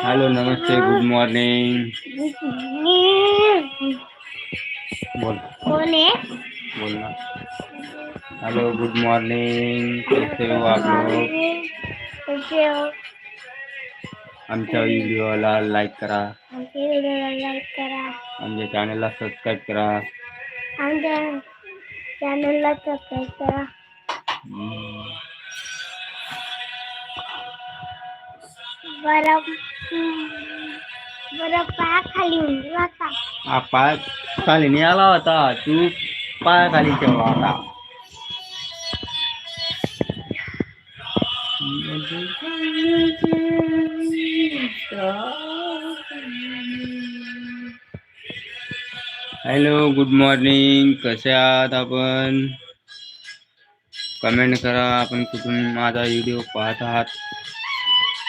Hello नमस्ते good morning बोल कौन है? बोलना हेलो गुड मॉर्निंग कैसे हो आप लोग कैसे हो? आमच्या व्हिडिओला लाईक करा आमच्या व्हिडिओला लाईक करा आमच्या चॅनलला सबस्क्राईब करा आमच्या चॅनलला सबस्क्राईब करा बरं बरं पायाखाली बसा हा पाय खाली नाही आला होता तू पायाखाली ठेवला होता हॅलो गुड मॉर्निंग कसे आहात आपण कमेंट करा आपण कुठून माझा व्हिडिओ पाहत आहात